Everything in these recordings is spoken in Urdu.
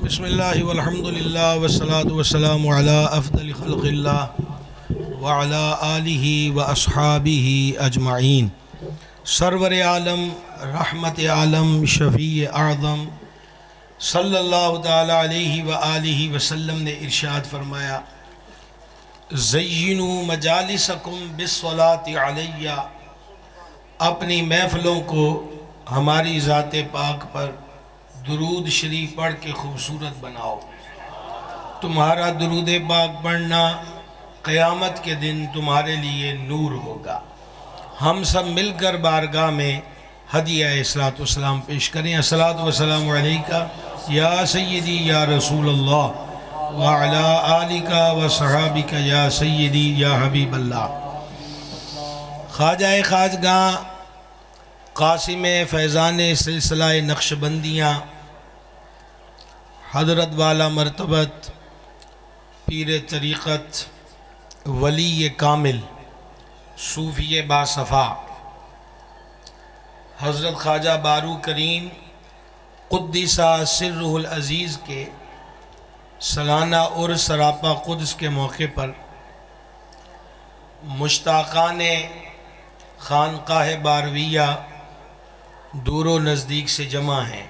بسم اللہ والحمد للہ والصلاة والسلام علی افضل خلق اللہ وعلی آلہ واصحابہ اجمعین۔ سرور عالم، رحمت عالم، شفیع اعظم صلی اللہ تعالی علیہ وآلہ وسلم نے ارشاد فرمایا، زینوا مجالسکم بالصلاۃ علیہ، اپنی محفلوں کو ہماری ذات پاک پر درود شریف پڑھ کے خوبصورت بناؤ۔ تمہارا درود پاک پڑھنا قیامت کے دن تمہارے لیے نور ہوگا۔ ہم سب مل کر بارگاہ میں ہدیہ الصلاۃ والسلام پیش کریں۔ الصلاۃ والسلام علیکہ یا سیدی یا رسول اللہ وعلی آلکہ وصحابکہ یا سیدی یا حبیب اللہ۔ خواجہ خواجگاں قاسم فیضان سلسلہ نقشبندیاں حضرت والا مرتبت پیر طریقت ولی کامل صوفی باصفا حضرت خواجہ بارو کریم قدس سرہ العزیز کے سالانہ عرس سراپا قدس کے موقع پر مشتاقان خانقاہ بارویہ دور و نزدیک سے جمع ہیں۔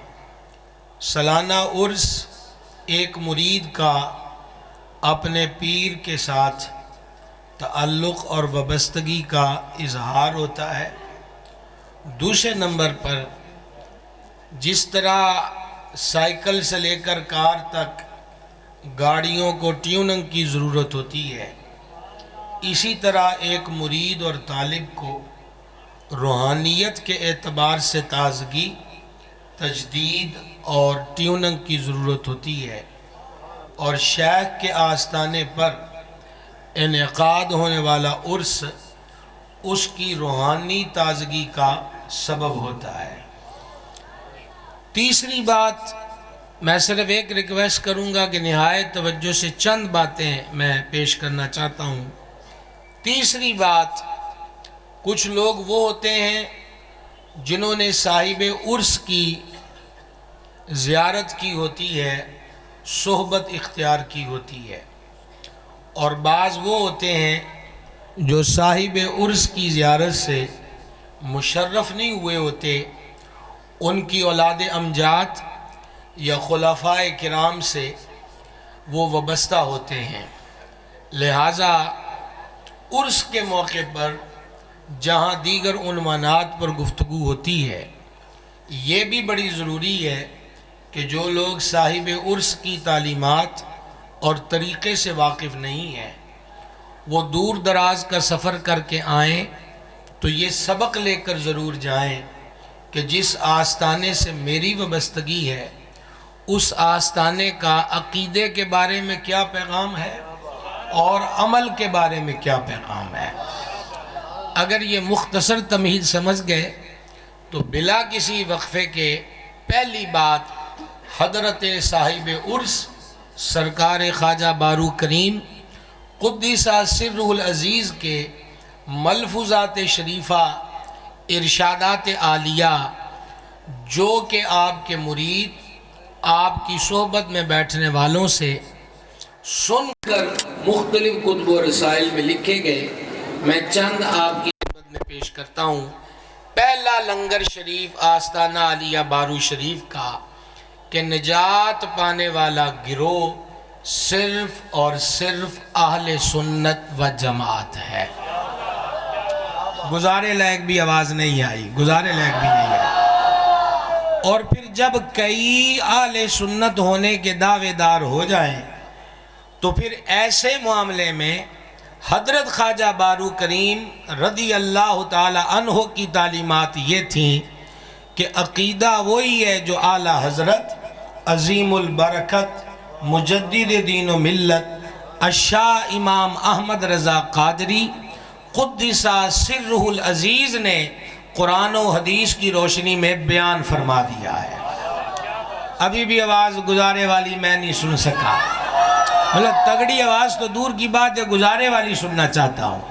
سالانہ عرس ایک مرید کا اپنے پیر کے ساتھ تعلق اور وابستگی کا اظہار ہوتا ہے۔ دوسرے نمبر پر جس طرح سائیکل سے لے کر کار تک گاڑیوں کو ٹیوننگ کی ضرورت ہوتی ہے، اسی طرح ایک مرید اور طالب کو روحانیت کے اعتبار سے تازگی، تجدید اور ٹیوننگ کی ضرورت ہوتی ہے، اور شیخ کے آستانے پر انعقاد ہونے والا عرس اس کی روحانی تازگی کا سبب ہوتا ہے۔ تیسری بات، میں صرف ایک ریکویسٹ کروں گا کہ نہایت توجہ سے چند باتیں میں پیش کرنا چاہتا ہوں۔ تیسری بات، کچھ لوگ وہ ہوتے ہیں جنہوں نے صاحب عرس کی زیارت کی ہوتی ہے، صحبت اختیار کی ہوتی ہے، اور بعض وہ ہوتے ہیں جو صاحب عرس کی زیارت سے مشرف نہیں ہوئے ہوتے، ان کی اولاد امجاد یا خلفاء کرام سے وہ وابستہ ہوتے ہیں۔ لہٰذا عرس کے موقع پر جہاں دیگر عنوانات پر گفتگو ہوتی ہے، یہ بھی بڑی ضروری ہے کہ جو لوگ صاحب عرس کی تعلیمات اور طریقے سے واقف نہیں ہیں، وہ دور دراز کا سفر کر کے آئیں تو یہ سبق لے کر ضرور جائیں کہ جس آستانے سے میری وابستگی ہے، اس آستانے کا عقیدے کے بارے میں کیا پیغام ہے اور عمل کے بارے میں کیا پیغام ہے۔ اگر یہ مختصر تمہید سمجھ گئے تو بلا کسی وقفے کے پہلی بات حضرت صاحب عرس سرکار خواجہ بارو کریم قدس سرہ العزیز کے ملفوظات شریفہ ارشادات عالیہ، جو کہ آپ کے مرید آپ کی صحبت میں بیٹھنے والوں سے سن کر مختلف کتب و رسائل میں لکھے گئے، میں چند آپ کی خدمت میں پیش کرتا ہوں۔ پہلا لنگر شریف آستانہ عالیہ بارو شریف کا کہ نجات پانے والا گروہ صرف اور صرف اہل سنت و جماعت ہے۔ گزارے لائق بھی آواز نہیں آئی، گزارے لائق بھی نہیں آئی۔ اور پھر جب کئی اہل سنت ہونے کے دعوے دار ہو جائیں تو پھر ایسے معاملے میں حضرت خواجہ بارو کریم رضی اللہ تعالی عنہ کی تعلیمات یہ تھیں کہ عقیدہ وہی ہے جو اعلیٰ حضرت عظیم البرکت مجدد دین و ملت الشاہ امام احمد رضا قادری قدس سرہ العزیز نے قرآن و حدیث کی روشنی میں بیان فرما دیا ہے۔ ابھی بھی آواز گزارے والی میں نہیں سن سکا، مطلب تگڑی آواز تو دور کی بات ہے، گزارے والی سننا چاہتا ہوں۔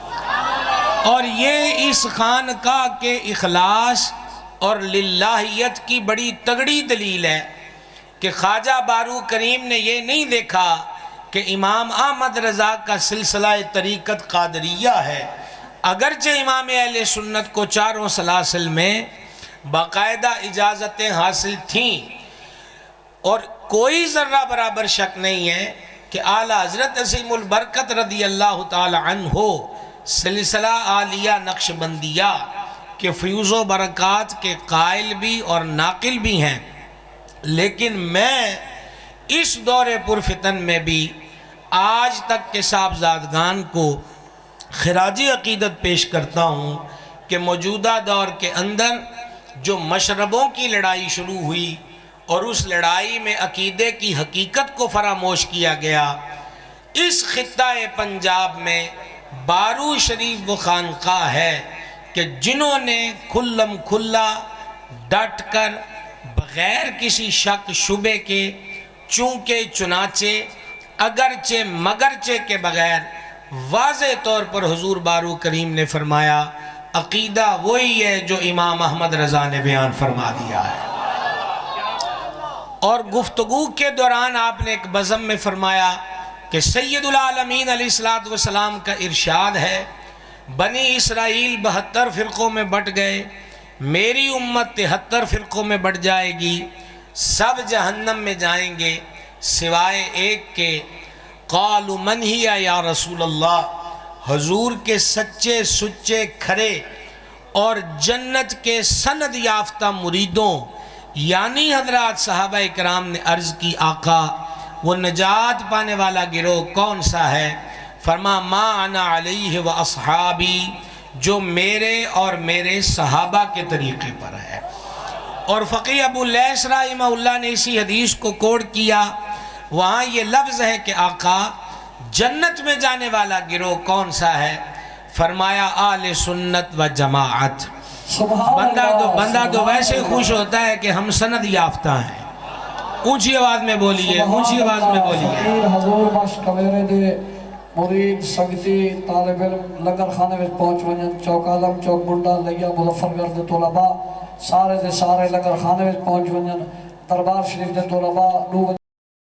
اور یہ اس خانقاہ کے اخلاص اور للہیت کی بڑی تگڑی دلیل ہے کہ خواجہ بارو کریم نے یہ نہیں دیکھا کہ امام احمد رضا کا سلسلہ طریقت قادریہ ہے، اگرچہ امام اہل سنت کو چاروں سلاسل میں باقاعدہ اجازتیں حاصل تھیں، اور کوئی ذرہ برابر شک نہیں ہے کہ اعلیٰ حضرت عظیم البرکت رضی اللہ تعالی عنہ سلسلہ عالیہ نقش بندیہ کے فیوز و برکات کے قائل بھی اور ناقل بھی ہیں، لیکن میں اس دور پرفتن میں بھی آج تک کے صاحبزادگان کو خراج عقیدت پیش کرتا ہوں کہ موجودہ دور کے اندر جو مشربوں کی لڑائی شروع ہوئی اور اس لڑائی میں عقیدے کی حقیقت کو فراموش کیا گیا، اس خطہ پنجاب میں بارو شریف وہ خانقاہ ہے کہ جنہوں نے کھلم کھلا ڈٹ کر بغیر کسی شک شبے کے چونکہ چنانچہ اگرچہ مگرچہ کے بغیر واضح طور پر حضور بارو کریم نے فرمایا عقیدہ وہی ہے جو امام احمد رضا نے بیان فرما دیا ہے۔ اور گفتگو کے دوران آپ نے ایک بزم میں فرمایا کہ سید العالمین علیہ السلام کا ارشاد ہے بنی اسرائیل 72 فرقوں میں بٹ گئے، میری امت 73 فرقوں میں بٹ جائے گی، سب جہنم میں جائیں گے سوائے ایک کے۔ قالوا من ہی یا رسول اللہ، حضور کے سچے سچے کھرے اور جنت کے سند یافتہ مریدوں یعنی حضرات صحابہ کرام نے عرض کی آقا وہ نجات پانے والا گروہ کون سا ہے؟ فرما ما انا علیہ و اصحابی، جو میرے اور میرے صحابہ کے طریقے پر ہے۔ اور فقیہ ابو لیث رحمہ اللہ نے اسی حدیث کو کوڈ کیا، وہاں یہ لفظ ہے کہ آقا جنت میں جانے والا گروہ کون سا ہے؟ فرمایا آل سنت و جماعت۔ بندہ تو ویسے خوش ہوتا ہے کہ ہم سند یافتہ ہیں۔ اونچی آواز میں بولیے، اونچی آواز میں بولیے۔ حضور بس کمیرے دے مرید سنگتی طالب علم لنگر خانے میں پہنچ ونجن، چوک عالم چوک بنڈا لیا مظفر گرد طلباء سارے دے سارے لنگر خانے میں پہنچ ونجن، دربار شریف دے طلباء نو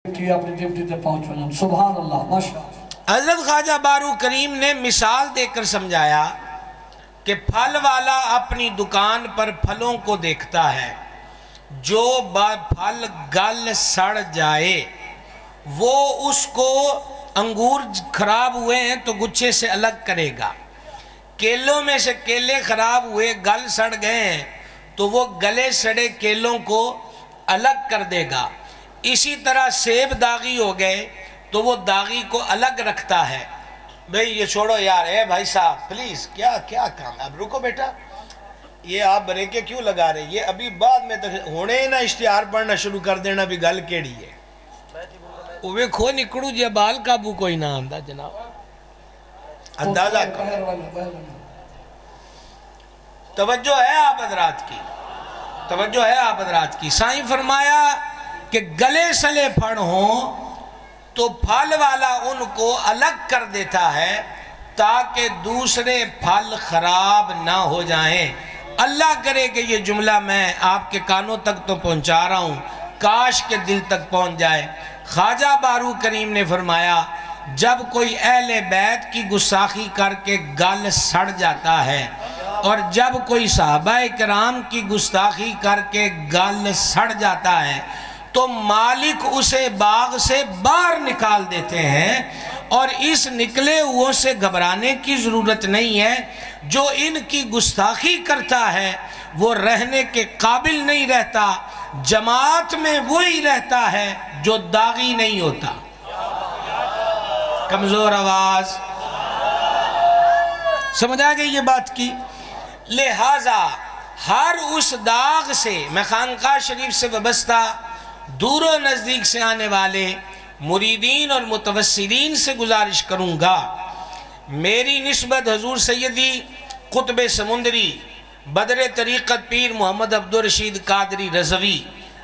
کی اپنی ڈیوٹی تے پہنچ ونجن۔ سبحان اللہ، ماشاءاللہ۔ حضرت خواجہ بارو کریم نے مثال دے کر سمجھایا کہ پھل والا اپنی دکان پر پھلوں کو دیکھتا ہے، جو پھل گل سڑ جائے وہ اس کو انگور خراب ہوئے ہیں تو گچھے سے الگ کرے گا، کیلوں میں سے کیلے خراب ہوئے گل سڑ گئے ہیں تو وہ گلے سڑے کیلوں کو الگ کر دے گا، اسی طرح سیب داغی ہو گئے تو وہ داغی کو الگ رکھتا ہے۔ بھئی یہ چھوڑو یار، اے بھائی صاحب پلیز کیا کام ہے، اب رکو بیٹا، یہ آپ بریکے کیوں لگا رہے، یہ ابھی بعد میں ہونے نہ اشتہار پڑھنا شروع کر دینا بھی گل کیڑی ہے، اوے کھو نکڑو جے بال قابو کوئی نہ آندہ جناب، اندازہ کرو۔ توجہ ہے آپ حضرات کی، توجہ ہے آپ حضرات کی۔ سائیں فرمایا کہ گلے سلے پھڑ ہوں تو پھل والا ان کو الگ کر دیتا ہے تاکہ دوسرے پھل خراب نہ ہو جائیں۔ اللہ کرے کہ یہ جملہ میں آپ کے کانوں تک تو پہنچا رہا ہوں، کاش کے دل تک پہنچ جائے۔ خواجہ بارو کریم نے فرمایا جب کوئی اہل بیت کی گستاخی کر کے گل سڑ جاتا ہے اور جب کوئی صحابہ کرام کی گستاخی کر کے گل سڑ جاتا ہے تو مالک اسے باغ سے باہر نکال دیتے ہیں، اور اس نکلے ہوئے سے گھبرانے کی ضرورت نہیں ہے۔ جو ان کی گستاخی کرتا ہے وہ رہنے کے قابل نہیں رہتا، جماعت میں وہی رہتا ہے جو داغی نہیں ہوتا۔ کمزور آواز سمجھ آ گئی یہ بات کی؟ لہذا ہر اس داغ سے میں خانقاہ شریف سے وابستہ دور و نزدیک سے آنے والے مریدین اور متوسلین سے گزارش کروں گا، میری نسبت حضور سیدی قطب سمندری بدر طریقت پیر محمد عبدالرشید قادری رضوی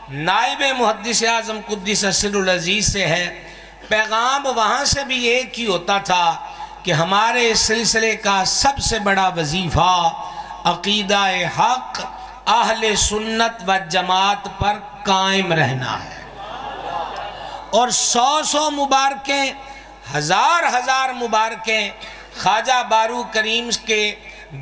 نائب محدث اعظم قدس سر العزیز سے ہے۔ پیغام وہاں سے بھی ایک ہی ہوتا تھا کہ ہمارے سلسلے کا سب سے بڑا وظیفہ عقیدہ حق اہل سنت و جماعت پر قائم رہنا ہے۔ اور 100 مبارکیں، ہزار مبارکیں خواجہ بارو کریم کے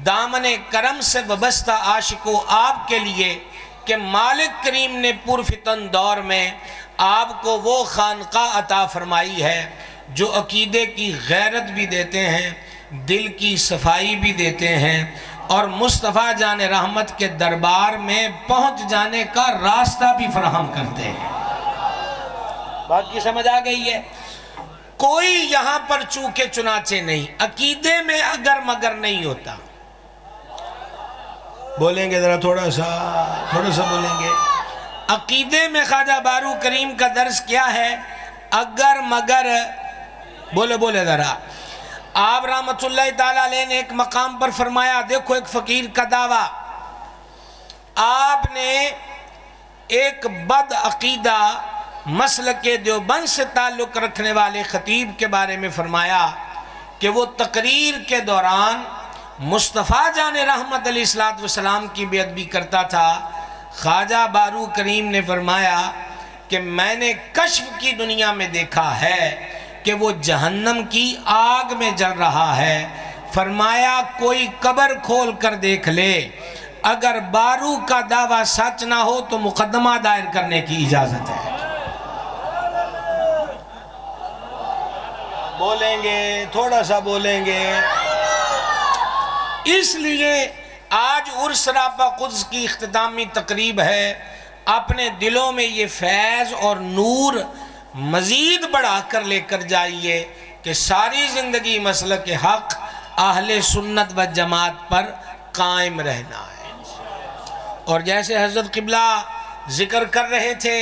دامن کرم سے وابستہ عاشقوں آپ کے لیے کہ مالک کریم نے پرفتن دور میں آپ کو وہ خانقاہ عطا فرمائی ہے جو عقیدے کی غیرت بھی دیتے ہیں، دل کی صفائی بھی دیتے ہیں، اور مصطفیٰ جان رحمت کے دربار میں پہنچ جانے کا راستہ بھی فراہم کرتے ہیں۔ بات کی سمجھ آ گئی ہے؟ کوئی یہاں پر چونکہ چنانچہ نہیں، عقیدے میں اگر مگر نہیں ہوتا۔ بولیں گے ذرا تھوڑا سا بولیں گے۔ عقیدے میں خواجہ بارو کریم کا درس کیا ہے؟ اگر مگر، بولے ذرا۔ آپ رحمت اللہ تعالیٰ علیہ نے ایک مقام پر فرمایا، دیکھو ایک فقیر کا دعویٰ، آپ نے ایک بد عقیدہ مسلک دیوبند سے تعلق رکھنے والے خطیب کے بارے میں فرمایا کہ وہ تقریر کے دوران مصطفیٰ جان رحمت علیہ السلام کی بے ادبی کرتا تھا۔ خواجہ بارو کریم نے فرمایا کہ میں نے کشف کی دنیا میں دیکھا ہے کہ وہ جہنم کی آگ میں جل رہا ہے۔ فرمایا کوئی قبر کھول کر دیکھ لے، اگر بارو کا دعویٰ سچ نہ ہو تو مقدمہ دائر کرنے کی اجازت ہے۔ بولیں گے تھوڑا سا بولیں گے۔ اس لیے آج عرس راپا قدس کی اختتامی تقریب ہے، اپنے دلوں میں یہ فیض اور نور مزید بڑھا کر لے کر جائیے کہ ساری زندگی مسلک حق اہل سنت و جماعت پر قائم رہنا ہے۔ اور جیسے حضرت قبلہ ذکر کر رہے تھے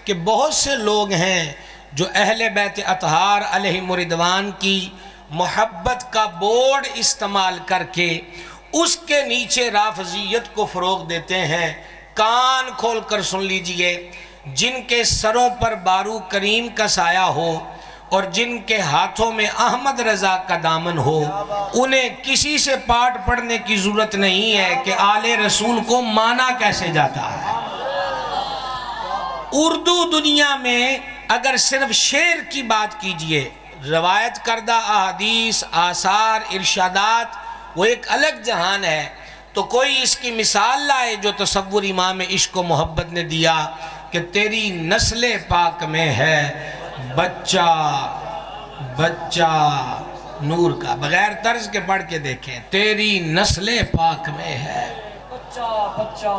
کہ بہت سے لوگ ہیں جو اہل بیت اطہار علیہم رضوان کی محبت کا بورڈ استعمال کر کے اس کے نیچے رافضیت کو فروغ دیتے ہیں۔ کان کھول کر سن لیجئے، جن کے سروں پر بارو کریم کا سایہ ہو اور جن کے ہاتھوں میں احمد رضا کا دامن ہو، انہیں کسی سے پاٹ پڑھنے کی ضرورت نہیں ہے کہ آل رسول کو مانا کیسے جاتا ہے۔ اردو دنیا میں اگر صرف شعر کی بات کیجئے، روایت کردہ احادیث، آثار، ارشادات، وہ ایک الگ جہان ہے، تو کوئی اس کی مثال لائے جو تصور امام عشق و محبت نے دیا کہ تیری نسل پاک میں ہے بچہ نور کا، بغیر طرز کے پڑھ کے دیکھیں، تیری نسل پاک میں ہے بچہ،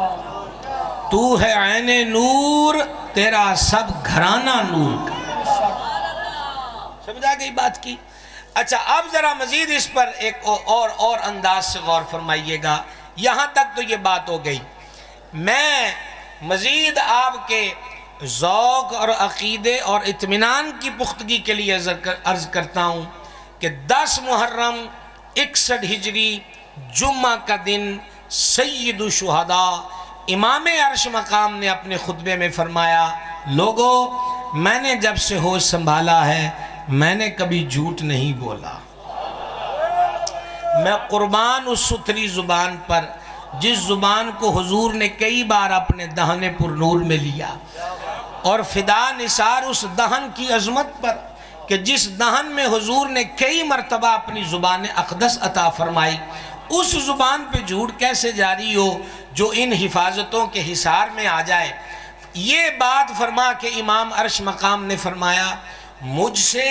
تو ہے عین نور، تیرا سب گھرانہ نور کا۔ سمجھا گئی بات کی؟ اچھا اب ذرا مزید اس پر ایک اور انداز سے غور فرمائیے گا۔ یہاں تک تو یہ بات ہو گئی، میں مزید آپ کے ذوق اور عقیدے اور اطمینان کی پختگی کے لیے عرض کرتا ہوں کہ 10 محرم 61 ہجری جمعہ کا دن سید الشہداء امام عرش مقام نے اپنے خطبے میں فرمایا، لوگو میں نے جب سے ہوش سنبھالا ہے میں نے کبھی جھوٹ نہیں بولا۔ میں قربان اس ستھری زبان پر جس زبان کو حضور نے کئی بار اپنے دہن پر نور میں لیا، اور فدا نثار اس دہن کی عظمت پر کہ جس دہن میں حضور نے کئی مرتبہ اپنی زبان اقدس عطا فرمائی، اس زبان پہ جھوٹ کیسے جاری ہو جو ان حفاظتوں کے حصار میں آ جائے۔ یہ بات فرما کے امام عرش مقام نے فرمایا، مجھ سے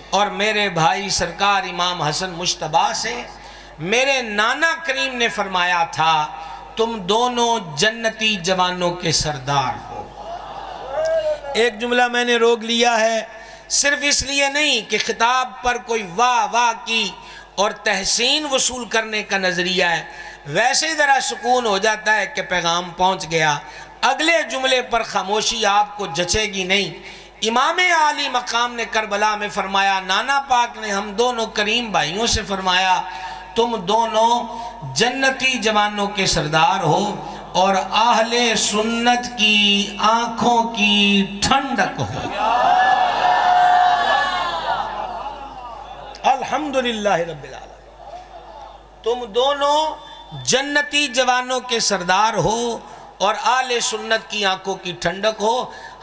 اور میرے بھائی سرکار امام حسن مجتبیٰ سے میرے نانا کریم نے فرمایا تھا، تم دونوں جنتی جوانوں کے سردار ہو۔ ایک جملہ میں نے روک لیا ہے، صرف اس لیے نہیں کہ خطاب پر کوئی واہ کی اور تحسین وصول کرنے کا نظریہ ہے، ویسے ذرا سکون ہو جاتا ہے کہ پیغام پہنچ گیا۔ اگلے جملے پر خاموشی آپ کو جچے گی نہیں۔ امام عالی مقام نے کربلا میں فرمایا، نانا پاک نے ہم دونوں کریم بھائیوں سے فرمایا، تم دونوں جنتی جوانوں کے سردار ہو اور اہل سنت کی آنکھوں کی ٹھنڈک ہو۔ الحمدللہ رب العالمین، تم دونوں جنتی جوانوں کے سردار ہو اور اہل سنت کی آنکھوں کی ٹھنڈک ہو۔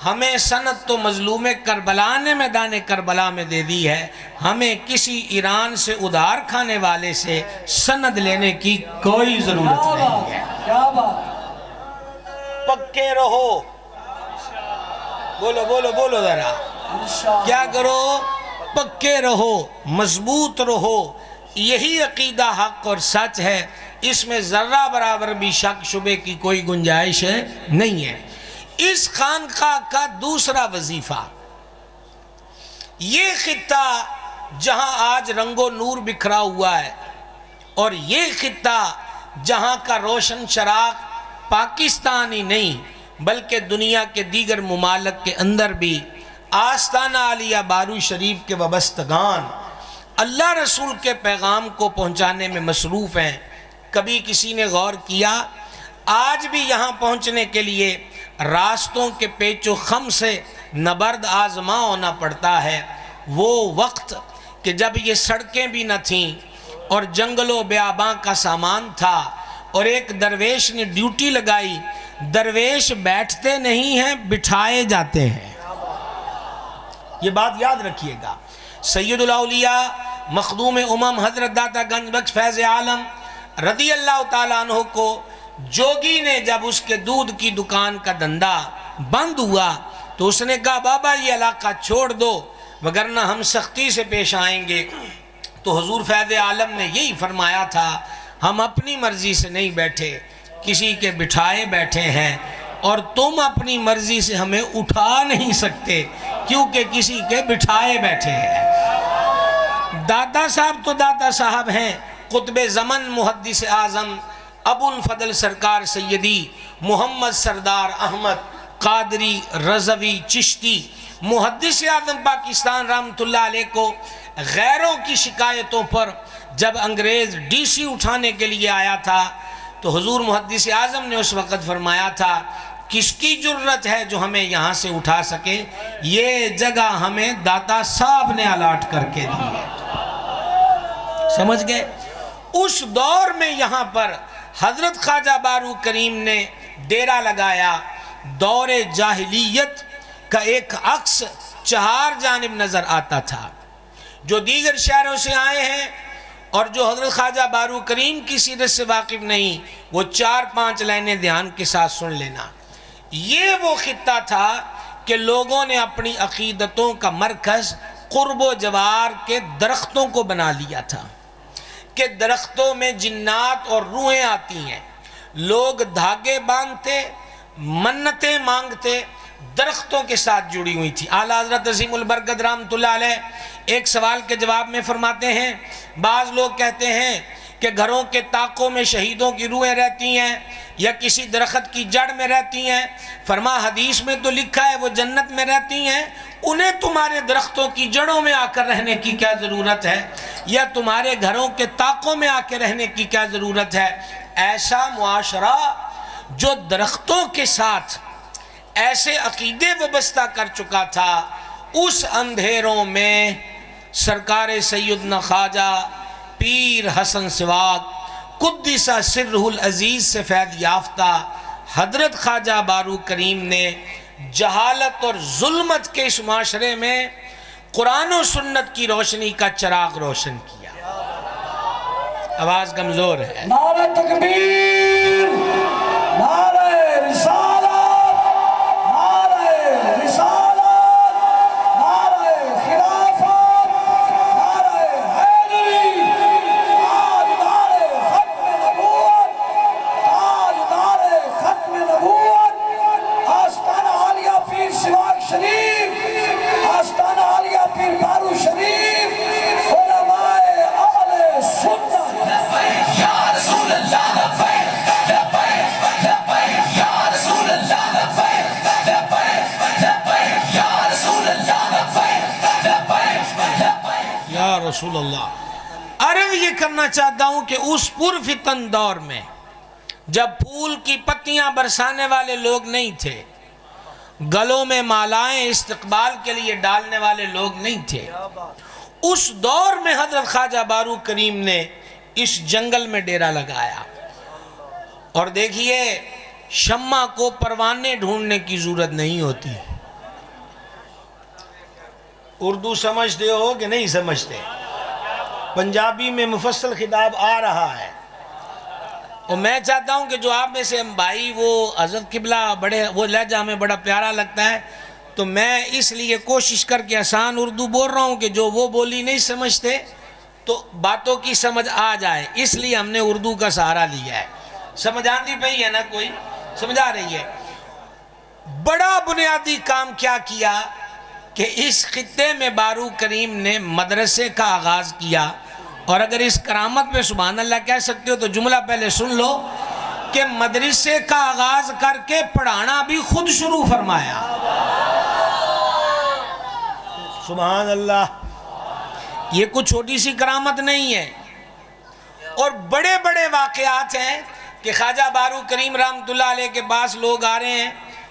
ہمیں سند تو مظلوم کربلا نے میدان کربلا میں دے دی ہے، ہمیں کسی ایران سے ادھار کھانے والے سے سند لینے کی کوئی ضرورت نہیں ہے۔ کیا بات، پکے رہو، بولو بولو بولو ذرا، انشاءاللہ کیا کرو؟ پکے رہو، مضبوط رہو، یہی عقیدہ حق اور سچ ہے، اس میں ذرہ برابر بھی شک شبے کی کوئی گنجائش نہیں ہے۔ اس خانقاہ کا دوسرا وظیفہ، یہ خطہ جہاں آج رنگ و نور بکھرا ہوا ہے، اور یہ خطہ جہاں کا روشن چراغ پاکستان ہی نہیں بلکہ دنیا کے دیگر ممالک کے اندر بھی آستانہ عالیہ بارو شریف کے وابستگان اللہ رسول کے پیغام کو پہنچانے میں مصروف ہیں۔ کبھی کسی نے غور کیا، آج بھی یہاں پہنچنے کے لیے راستوں کے پیچ و خم سے نبرد آزما ہونا پڑتا ہے۔ وہ وقت کہ جب یہ سڑکیں بھی نہ تھیں اور جنگل و بیاباں کا سامان تھا، اور ایک درویش نے ڈیوٹی لگائی، درویش بیٹھتے نہیں ہیں، بٹھائے جاتے ہیں۔ یہ بات یاد رکھیے گا۔ سید الاولیاء مخدوم امم حضرت داتا گنج بخش فیض عالم رضی اللہ تعالیٰ عنہ کو جوگی نے جب اس کے دودھ کی دکان کا دھندا بند ہوا تو اس نے کہا بابا یہ علاقہ چھوڑ دو وگرنہ ہم سختی سے پیش آئیں گے۔ تو حضور فیض عالم نے یہی فرمایا تھا، ہم اپنی مرضی سے نہیں بیٹھے، کسی کے بٹھائے بیٹھے ہیں، اور تم اپنی مرضی سے ہمیں اٹھا نہیں سکتے کیونکہ کسی کے بٹھائے بیٹھے ہیں۔ داتا صاحب تو داتا صاحب ہیں، قطب زمن محدث اعظم ابو الفضل سرکار سیدی محمد سردار احمد قادری رضوی چشتی محدث اعظم پاکستان رحمۃ اللہ علیہ کو غیروں کی شکایتوں پر جب انگریز ڈی سی اٹھانے کے لیے آیا تھا تو حضور محدث اعظم نے اس وقت فرمایا تھا، کس کی جرت ہے جو ہمیں یہاں سے اٹھا سکے؟ یہ جگہ ہمیں داتا صاحب نے الاٹ کر کے دی ہے۔ سمجھ گئے؟ اس دور میں یہاں پر حضرت خواجہ بارو کریم نے ڈیرا لگایا۔ دور جاہلیت کا ایک عکس چہار جانب نظر آتا تھا۔ جو دیگر شہروں سے آئے ہیں اور جو حضرت خواجہ بارو کریم کی سیرت سے واقف نہیں، وہ 4-5 لائنیں دھیان کے ساتھ سن لینا۔ یہ وہ خطہ تھا کہ لوگوں نے اپنی عقیدتوں کا مرکز قرب و جوار کے درختوں کو بنا لیا تھا کہ درختوں میں جنات اور روحیں آتی ہیں، لوگ دھاگے باندھتے، منتیں مانگتے، درختوں کے ساتھ جڑی ہوئی تھی۔ اعلیٰ حضرت عظیم البرکت رحمۃ اللہ علیہ ایک سوال کے جواب میں فرماتے ہیں، بعض لوگ کہتے ہیں کہ گھروں کے طاقوں میں شہیدوں کی روحیں رہتی ہیں یا کسی درخت کی جڑ میں رہتی ہیں۔ فرما حدیث میں تو لکھا ہے وہ جنت میں رہتی ہیں، انہیں تمہارے درختوں کی جڑوں میں آ کر رہنے کی کیا ضرورت ہے، یا تمہارے گھروں کے طاقوں میں آ کے رہنے کی کیا ضرورت ہے؟ ایسا معاشرہ جو درختوں کے ساتھ ایسے عقیدے وابستہ کر چکا تھا، اس اندھیروں میں سرکار سیدنا خواجہ پیر حسن سواگ قدس سرہ العزیز سے فیض یافتہ حضرت خواجہ بارو کریم نے جہالت اور ظلمت کے اس معاشرے میں قرآن و سنت کی روشنی کا چراغ روشن کیا۔ آواز کمزور ہے۔ نعرہ تکبیر، نعرہ رسالت، نعرہ رسالت، نعرہ خلافت، نعرہ حیدری، تاجدار ختم نبوت، تاجدار ختم نبوت، آستانہ عالیہ پیر سواگ شریف، آستانہ عالیہ پیر بارو شریف، علماء اہل سنت۔ یا رسول اللہ، عرض یہ کرنا چاہتا ہوں کہ اس پرفتن دور میں جب پھول کی پتیاں برسانے والے لوگ نہیں تھے، گلوں میں مالائیں استقبال کے لیے ڈالنے والے لوگ نہیں تھے، اس دور میں حضرت خواجہ بارو کریم نے اس جنگل میں ڈیرا لگایا۔ اور دیکھیے، شمع کو پروانے ڈھونڈنے کی ضرورت نہیں ہوتی، اردو سمجھتے ہو کہ نہیں سمجھتے؟ پنجابی میں مفصل خطاب آ رہا ہے، اور میں چاہتا ہوں کہ جو آپ میں سے بھائی وہ حضرت قبلہ بڑے وہ لہجہ ہمیں بڑا پیارا لگتا ہے، تو میں اس لیے کوشش کر کے آسان اردو بول رہا ہوں کہ جو وہ بولی نہیں سمجھتے تو باتوں کی سمجھ آ جائے، اس لیے ہم نے اردو کا سہارا لیا ہے۔ سمجھ آتی پئی ہے نا؟ کوئی سمجھ آ رہی ہے؟ بڑا بنیادی کام کیا کیا کہ اس خطے میں بارو کریم نے مدرسے کا آغاز کیا، اور اگر اس کرامت پہ سبحان اللہ کہہ سکتے ہو تو جملہ پہلے سن لو کہ مدرسے کا آغاز کر کے پڑھانا بھی خود شروع فرمایا۔ سبحان اللہ، یہ کچھ چھوٹی سی کرامت نہیں ہے، اور بڑے بڑے واقعات ہیں کہ خواجہ بارو کریم رحمۃ اللہ علیہ کے پاس لوگ آ رہے ہیں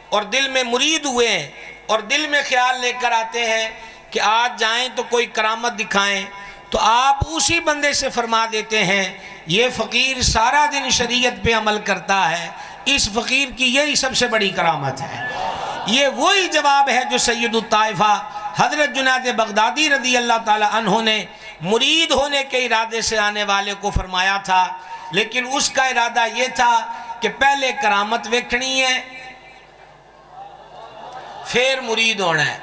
اور دل میں مرید ہوئے ہیں، اور دل میں خیال لے کر آتے ہیں کہ آج جائیں تو کوئی کرامت دکھائیں، تو آپ اسی بندے سے فرما دیتے ہیں یہ فقیر سارا دن شریعت پہ عمل کرتا ہے، اس فقیر کی یہی سب سے بڑی کرامت ہے۔ یہ وہی جواب ہے جو سید الطائفہ حضرت جنید بغدادی رضی اللہ تعالی عنہ نے مرید ہونے کے ارادے سے آنے والے کو فرمایا تھا، لیکن اس کا ارادہ یہ تھا کہ پہلے کرامت ویکھنی ہے پھر مرید ہونا ہے۔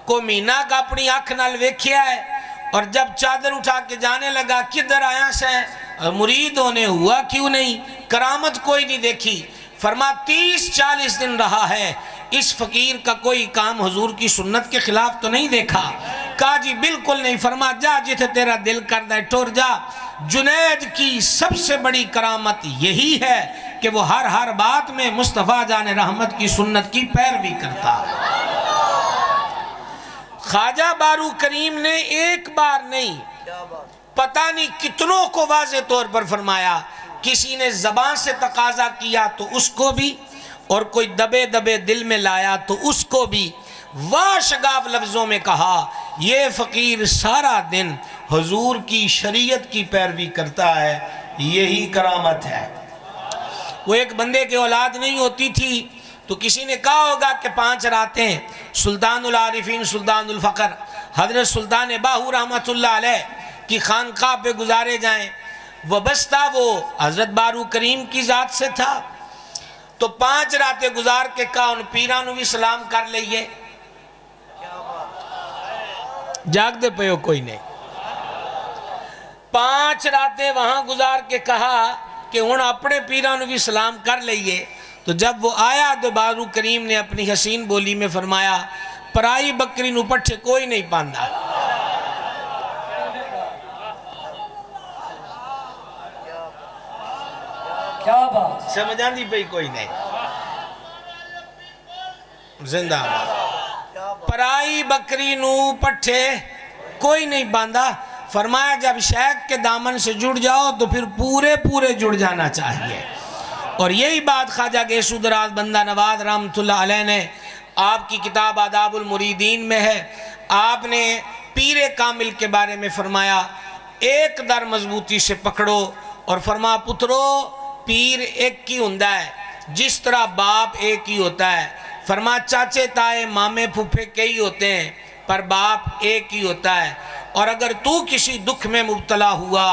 کو مہینہ کا اپنی آنکھ نال ویکھیا ہے، اور جب چادر اٹھا کے جانے لگا کدھر آیا سے مرید ہونے ہوا کیوں نہیں، کرامت کوئی نہیں دیکھی۔ فرما 30-40 دن رہا ہے، اس فقیر کا کوئی کام حضور کی سنت کے خلاف تو نہیں دیکھا؟ کہا جی بالکل نہیں۔ فرما جا جتھے تیرا دل کردہ ٹور جا۔ جنید کی سب سے بڑی کرامت یہی ہے کہ وہ ہر بات میں مصطفیٰ جان رحمت کی سنت کی پیروی کرتا ہے۔ خواجہ بارو کریم نے ایک بار نہیں پتہ نہیں کتنوں کو واضح طور پر فرمایا، کسی نے زبان سے تقاضا کیا تو اس کو بھی، اور کوئی دبے دبے دل میں لایا تو اس کو بھی واشگاف لفظوں میں کہا یہ فقیر سارا دن حضور کی شریعت کی پیروی کرتا ہے، یہی کرامت ہے۔ وہ ایک بندے کی اولاد نہیں ہوتی تھی تو کسی نے کہا ہوگا کہ 5 راتیں سلطان العارفین سلطان الفقر حضرت سلطان باہو رحمۃ اللہ علیہ کی خانقاہ پہ گزارے جائیں۔ وابستہ وہ حضرت بارو کریم کی ذات سے تھا، تو 5 راتیں گزار کے کہا ان پیرانو بھی سلام کر لئیے۔ جاگ دے پہ ہو کوئی نہیں؟ 5 راتیں وہاں گزار کے کہا کہ ان اپنے پیرانو بھی سلام کر لئیے۔ تو جب وہ آیا تو بارو کریم نے اپنی حسین بولی میں فرمایا پرائی بکری نو پٹھے کوئی نہیں پاندہ۔ کیا بات، سمجھان دی پئی کوئی نہیں؟ زندہ آباد۔ پرائی بکری نو پٹھے کوئی نہیں باندھا۔ فرمایا جب شیخ کے دامن سے جڑ جاؤ تو پھر پورے جڑ جانا چاہیے۔ اور یہی بات خواجہ گیسو دراز بندہ نواز رحمۃ اللہ علیہ نے آپ کی کتاب آداب المریدین میں ہے، آپ نے پیر کامل کے بارے میں فرمایا ایک در مضبوطی سے پکڑو، اور فرما پترو پیر ایک ہی ہوندہ ہے جس طرح باپ ایک ہی ہوتا ہے۔ فرما چاچے تائے مامے پھوپھے کئی ہوتے ہیں پر باپ ایک ہی ہوتا ہے، اور اگر تو کسی دکھ میں مبتلا ہوا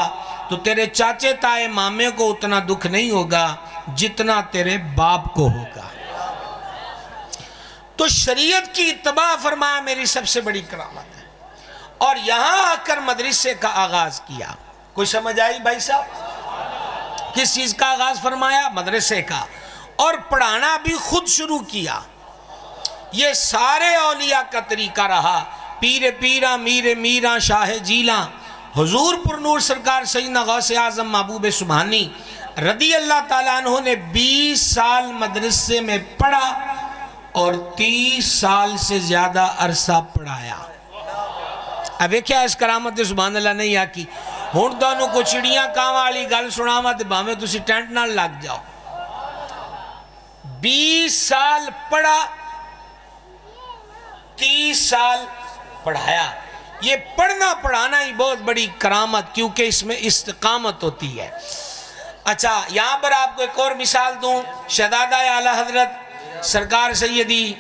تو تیرے چاچے تائے مامے کو اتنا دکھ نہیں ہوگا جتنا تیرے باپ کو ہوگا۔ تو شریعت کی اتباع فرمایا میری سب سے بڑی کرامت ہے، اور یہاں آ کر مدرسے کا آغاز کیا۔ کوئی سمجھ آئی بھائی صاحب؟ کس چیز کا آغاز فرمایا؟ مدرسے کا، اور پڑھانا بھی خود شروع کیا۔ یہ سارے اولیاء کا طریقہ رہا، پیر پیرا میر میرا شاہ جیلاں حضور پر نور سرکار سیدنا غوث اعظم محبوب سبحانی رضی اللہ تعالیٰ عنہ نے 20 سال مدرسے میں پڑھا اور 30 سال سے زیادہ عرصہ پڑھایا۔ اب کیا اس کرامت سبحان اللہ نہیں آکی؟ ہون دونوں کو چڑیاں کام والی گل سناوا تے بھاویں تسی ٹینٹ نہ لگ جاؤ۔ 20 سال پڑھا، 30 سال پڑھایا۔ یہ پڑھنا پڑھانا ہی بہت بڑی کرامت، کیونکہ اس میں استقامت ہوتی ہے۔ اچھا یہاں پر آپ کو ایک اور مثال دوں، شہزادہ اعلیٰ حضرت سرکار سیدی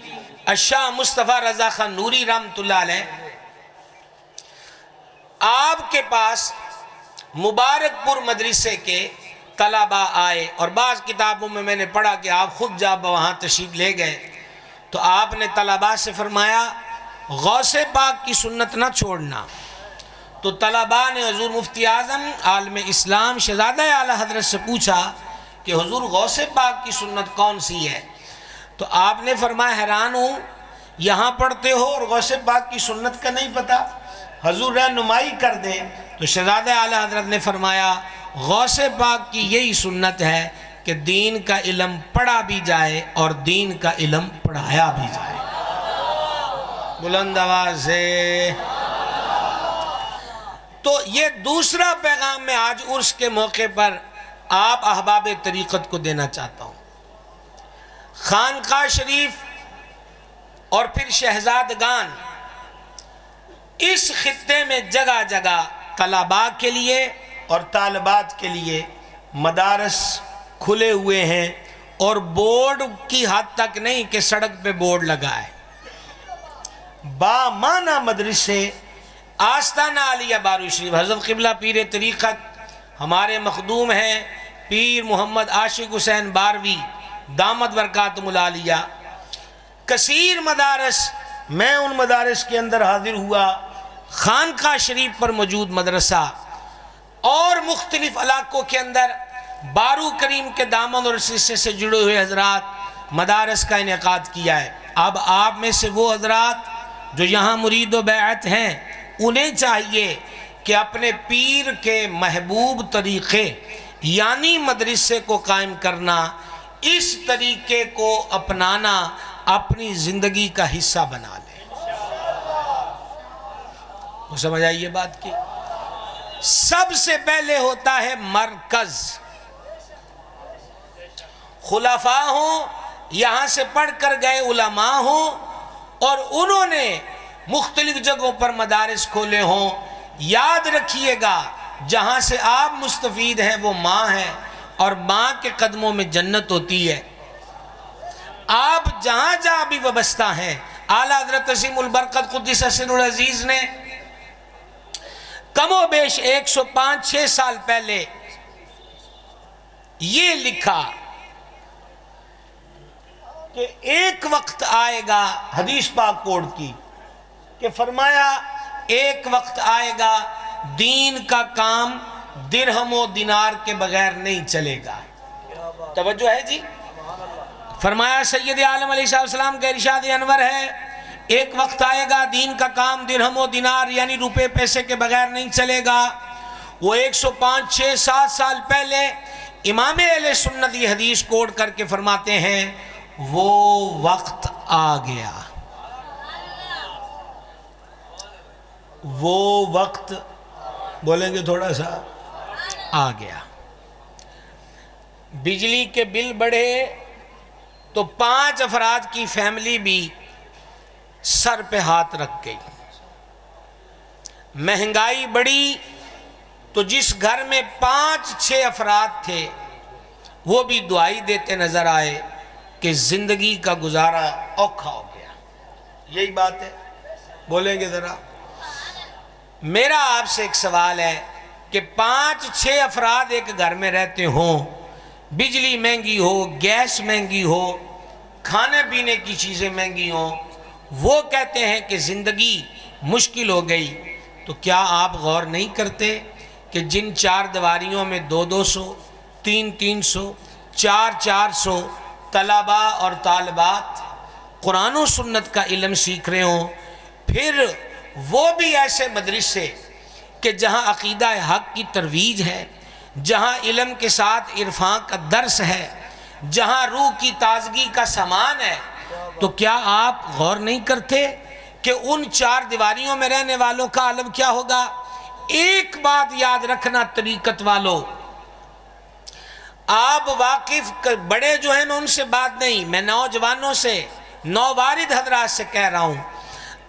الشاہ مصطفیٰ رضا خان نوری رحمۃ اللہ علیہ آپ کے پاس مبارک پور مدرسے کے طلباء آئے، اور بعض کتابوں میں نے پڑھا کہ آپ خود جب وہاں تشریف لے گئے تو آپ نے طلباء سے فرمایا غوث پاک کی سنت نہ چھوڑنا. تو طلباء نے حضور مفتی اعظم عالم اسلام شہزادہ اعلیٰ حضرت سے پوچھا کہ حضور غوث پاک کی سنت کون سی ہے؟ تو آپ نے فرمایا حیران ہوں یہاں پڑھتے ہو اور غوث پاک کی سنت کا نہیں پتہ، حضور رہنمائی کر دیں. تو شہزادہ اعلیٰ حضرت نے فرمایا غوث پاک کی یہی سنت ہے کہ دین کا علم پڑھا بھی جائے اور دین کا علم پڑھایا بھی جائے. بلند آواز سے. تو یہ دوسرا پیغام میں آج عرس کے موقع پر آپ احباب طریقت کو دینا چاہتا ہوں. خانقاہ شریف اور پھر شہزادگان، اس خطے میں جگہ جگہ طلباء کے لیے اور طالبات کے لیے مدارس کھلے ہوئے ہیں، اور بورڈ کی حد تک نہیں کہ سڑک پہ بورڈ لگا ہے. بامانہ مدرسے آستانہ علیہ بارو شریف، حضرت قبلہ پیر طریقت ہمارے مخدوم ہیں پیر محمد عاشق حسین باروی دامت برکاتہم العالیہ. کثیر مدارس، میں ان مدارس کے اندر حاضر ہوا. خانقاہ شریف پر موجود مدرسہ اور مختلف علاقوں کے اندر بارو کریم کے دامن اور سلسلے سے جڑے ہوئے حضرات مدارس کا انعقاد کیا ہے. اب آپ میں سے وہ حضرات جو یہاں مرید و بیعت ہیں، انہیں چاہیے کہ اپنے پیر کے محبوب طریقے یعنی مدرسے کو قائم کرنا، اس طریقے کو اپنانا اپنی زندگی کا حصہ بنا لیں. وہ سمجھ آئیے بات کی. سب سے پہلے ہوتا ہے مرکز. خلفاء ہوں، یہاں سے پڑھ کر گئے علماء ہوں اور انہوں نے مختلف جگہوں پر مدارس کھولے ہوں. یاد رکھیے گا جہاں سے آپ مستفید ہیں وہ ماں ہیں، اور ماں کے قدموں میں جنت ہوتی ہے. آپ جہاں جہاں بھی وابستہ ہیں، اعلیٰ حضرت عظیم البرکت قدس سر العزیز نے کم و بیش 105-6 سال پہلے یہ لکھا کہ ایک وقت آئے گا، حدیث پاک کوڈ کی، کہ فرمایا ایک وقت آئے گا دین کا کام درہم و دینار کے بغیر نہیں چلے گا. توجہ ہے جی. فرمایا سید عالم علیہ السلام کا ارشاد انور ہے، ایک وقت آئے گا دین کا کام درہم و دینار یعنی روپے پیسے کے بغیر نہیں چلے گا. وہ 105-6-7 سال پہلے امام اہل سنت یہ حدیث کوڈ کر کے فرماتے ہیں وہ وقت آ گیا. وہ وقت بولیں گے تھوڑا سا، آ گیا. بجلی کے بل بڑھے تو 5 افراد کی فیملی بھی سر پہ ہاتھ رکھ گئی. مہنگائی بڑھی تو جس گھر میں 5-6 افراد تھے وہ بھی دعائی دیتے نظر آئے کہ زندگی کا گزارا اوکھا ہو گیا. یہی بات ہے، بولیں گے ذرا. میرا آپ سے ایک سوال ہے کہ 5-6 افراد ایک گھر میں رہتے ہوں، بجلی مہنگی ہو، گیس مہنگی ہو، کھانے پینے کی چیزیں مہنگی ہوں، وہ کہتے ہیں کہ زندگی مشکل ہو گئی. تو کیا آپ غور نہیں کرتے کہ جن 4 دیواریوں میں 200-200 300-300 400-400 طلباء اور طالبات قرآن و سنت کا علم سیکھ رہے ہوں، پھر وہ بھی ایسے مدرسے کہ جہاں عقیدہ حق کی ترویج ہے، جہاں علم کے ساتھ عرفان کا درس ہے، جہاں روح کی تازگی کا سامان ہے، تو کیا آپ غور نہیں کرتے کہ ان 4 دیواریوں میں رہنے والوں کا عالم کیا ہوگا؟ ایک بات یاد رکھنا طریقت والوں، آپ واقف بڑے جو ہیں میں ان سے بات نہیں، میں نوجوانوں سے، نووارد حضرات سے کہہ رہا ہوں،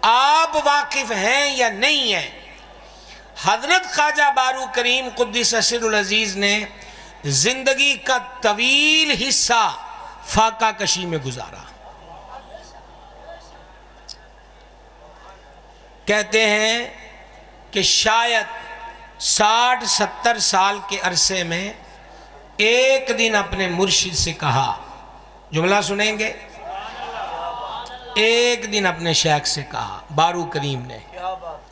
آپ واقف ہیں یا نہیں ہیں؟ حضرت خواجہ بارو کریم قدس سر العزیز نے زندگی کا طویل حصہ فاقہ کشی میں گزارا. کہتے ہیں کہ شاید 60-70 سال کے عرصے میں ایک دن اپنے مرشد سے کہا، جملہ سنیں گے، ایک دن اپنے شیخ سے کہا بارو کریم نے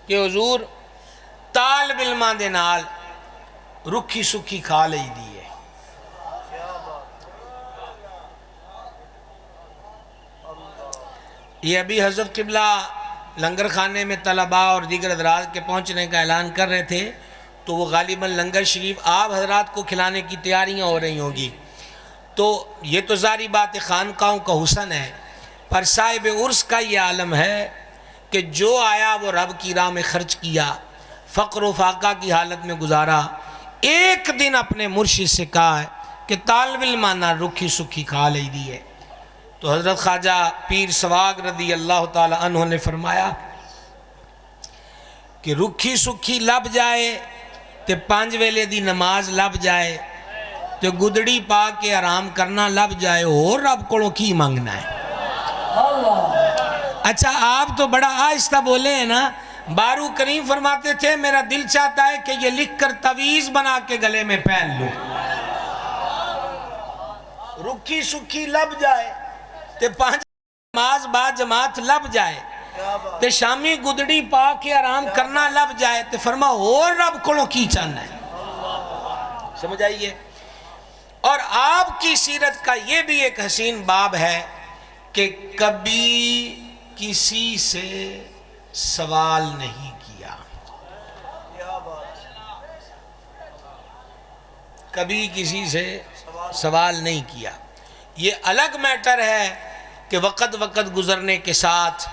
کہ حضور طالب علماں دے نال رکھی سکھی کھا لئی دی ہے، یہ ابھی حضرت قبلہ لنگر خانے میں طلباء اور دیگر حضرات کے پہنچنے کا اعلان کر رہے تھے، تو وہ غالباً لنگر شریف آپ حضرات کو کھلانے کی تیاریاں ہو رہی ہوں گی، تو یہ تو ظاہری بات خانقاہوں کا حسن ہے، پر صاحب عرس کا یہ عالم ہے کہ جو آیا وہ رب کی راہ میں خرچ کیا، فقر و فاقہ کی حالت میں گزارا، ایک دن اپنے مرشد سے کہا ہے کہ طالب علمانہ رکھی سکھی کھا لئی دی ہے۔ تو حضرت خواجہ پیر سواگ رضی اللہ تعالی عنہ نے فرمایا کہ رکھی سکھی لب جائے تے 5 ویلے دی نماز لب جائے تے گدڑی پا کے آرام کرنا لب جائے، اور رب کو کی مانگنا ہے۔ اچھا آپ تو بڑا آہستہ بولے ہیں نا، بارو کریم فرماتے تھے میرا دل چاہتا ہے کہ یہ لکھ کر تعویذ بنا کے گلے میں پہن لو، رکھی سکھی لب جائے تے 5 نماز با جماعت لب جائے تے شامی گدڑی پا کے آرام کرنا لب جائے، تے فرما اور رب کو کی چاہنا ہے، سمجھ آئیے۔ اور آپ کی سیرت کا یہ بھی ایک حسین باب ہے کہ کبھی کسی سے سوال نہیں کیا، کبھی کسی سے سوال نہیں کیا۔ یہ الگ میٹر ہے کہ وقت گزرنے کے ساتھ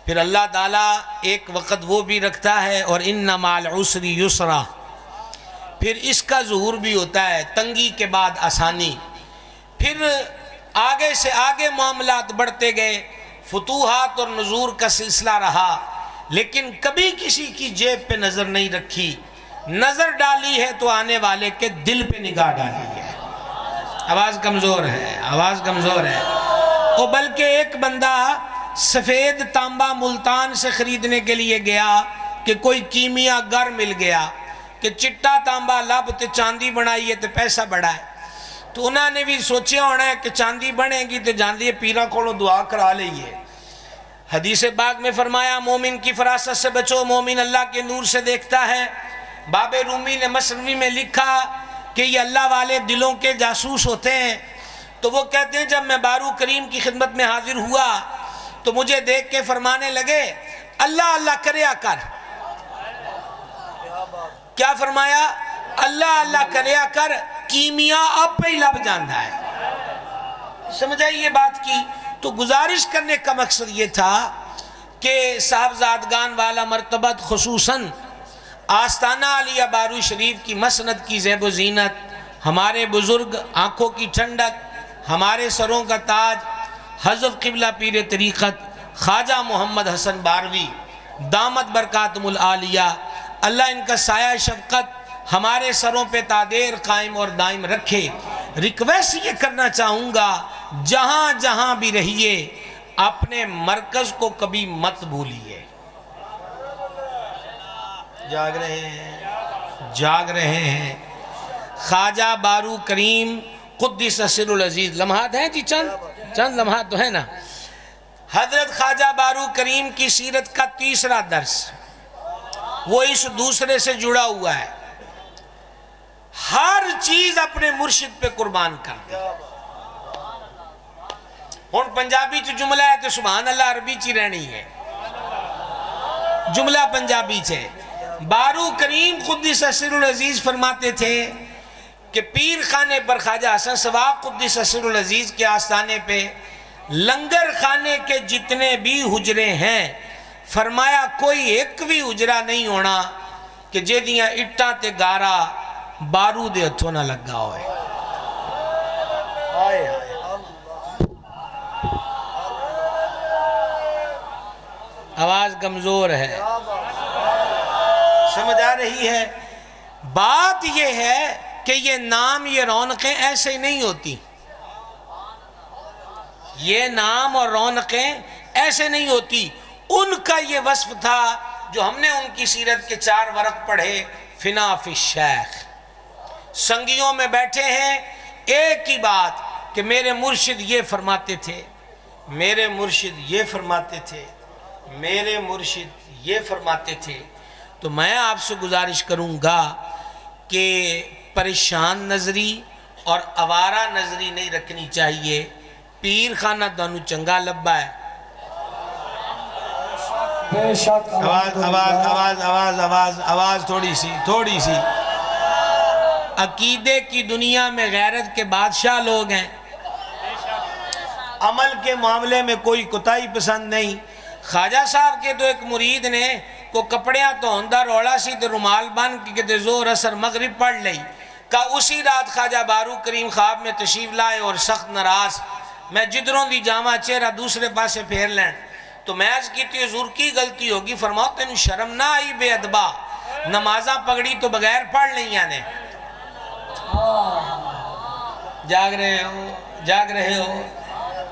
پھر اللہ تعالیٰ ایک وقت وہ بھی رکھتا ہے، اور ان مع العسر یسرا، پھر اس کا ظہور بھی ہوتا ہے، تنگی کے بعد آسانی، پھر آگے سے آگے معاملات بڑھتے گئے، فتوحات اور نظور کا سلسلہ رہا، لیکن کبھی کسی کی جیب پہ نظر نہیں رکھی، نظر ڈالی ہے تو آنے والے کے دل پہ نگاہ ڈالی ہے۔ آواز کمزور ہے، آواز کمزور ہے۔ اور بلکہ ایک بندہ سفید تانبا ملتان سے خریدنے کے لیے گیا کہ کوئی کیمیا گر مل گیا کہ چٹا تانبا لب تے چاندی بنائیے تے پیسہ بڑھائے، تو انہوں نے بھی سوچیا ہونا ہے کہ چاندی بنے گی تو جاندی پیرا کھولو دعا کرا لئیے۔ حدیث پاک میں فرمایا مومن کی فراست سے بچو، مومن اللہ کے نور سے دیکھتا ہے۔ باب رومی نے مصنوی میں لکھا کہ یہ اللہ والے دلوں کے جاسوس ہوتے ہیں، تو وہ کہتے ہیں جب میں بارو کریم کی خدمت میں حاضر ہوا تو مجھے دیکھ کے فرمانے لگے اللہ اللہ کریا کر، کیا فرمایا؟ اللہ اللہ کریا کر، کیمیا اب پہ ہی لب جاندہ ہے۔ سمجھ آئی یہ بات کی؟ تو گزارش کرنے کا مقصد یہ تھا کہ صاحبزادگان والا مرتبت، خصوصاً آستانہ علیہ بارو شریف کی مسند کی زیب و زینت، ہمارے بزرگ آنکھوں کی ٹھنڈک، ہمارے سروں کا تاج حضرت قبلہ پیر طریقت خواجہ محمد حسن باروی دامت برکاتم العالیہ، اللہ ان کا سایہ شفقت ہمارے سروں پہ تادیر قائم اور دائم رکھے۔ ریکویسٹ یہ کرنا چاہوں گا جہاں جہاں بھی رہیے اپنے مرکز کو کبھی مت بھولیے۔ جاگ رہے ہیں، جاگ رہے ہیں۔ خواجہ بارو کریم قدس سر العزیز، لمحات ہیں جی، چند لمحات تو ہے نا۔ حضرت خواجہ بارو کریم کی سیرت کا تیسرا درس وہ اس دوسرے سے جڑا ہوا ہے، ہر چیز اپنے مرشد پہ قربان کر دے۔ ہون پنجابی چ جملہ ہے تو سبحان اللہ عربی چی رہنی ہے، جملہ پنجابی چھے۔ بارو کریم قدس سر العزیز فرماتے تھے کہ پیر خانے پر خواجہ حسن سواگ قدس سر العزیز کے آستانے پہ لنگر خانے کے جتنے بھی حجرے ہیں، فرمایا کوئی ایک بھی حجرہ نہیں ہونا کہ جے دیاں اٹھاں تے گارا بارو دے ہتھوں نہ لگا ہوئے۔ آواز کمزور ہے، سمجھ آ رہی ہے؟ بات یہ ہے کہ یہ نام، یہ رونقیں ایسے ہی نہیں ہوتی، یہ نام اور رونقیں ایسے نہیں ہوتی۔ ان کا یہ وصف تھا جو ہم نے ان کی سیرت کے 4 ورق پڑھے، فنا فی الشیخ، سنگیوں میں بیٹھے ہیں، ایک ہی بات کہ میرے مرشد یہ فرماتے تھے، میرے مرشد یہ فرماتے تھے، میرے مرشد یہ فرماتے تھے۔ تو میں آپ سے گزارش کروں گا کہ پریشان نظری اور آوارہ نظری نہیں رکھنی چاہیے۔ پیر خانہ دانو چنگا لبا ہے، بے شک آواز تھوڑی سی۔ عقیدے کی دنیا میں غیرت کے بادشاہ لوگ ہیں، عمل کے معاملے میں کوئی کوتاہی پسند نہیں۔ خواجہ صاحب کے تو ایک مرید نے کو کپڑیاں تو ہندہ روڑا سی تو رومال بن کے زور اثر مغرب پڑھ لئی، کہا اسی رات خواجہ بارو کریم خواب میں تشریف لائے اور سخت ناراض، میں جدروں دی جامع چہرہ دوسرے پاسے پھیر لین۔ تو میں عرض کی تھی حضور کی غلطی ہوگی، فرماؤ تینوں شرم نہ آئی بے ادبا، نمازاں پگڑی تو بغیر پڑھ لیں یانے۔ جاگ رہے ہو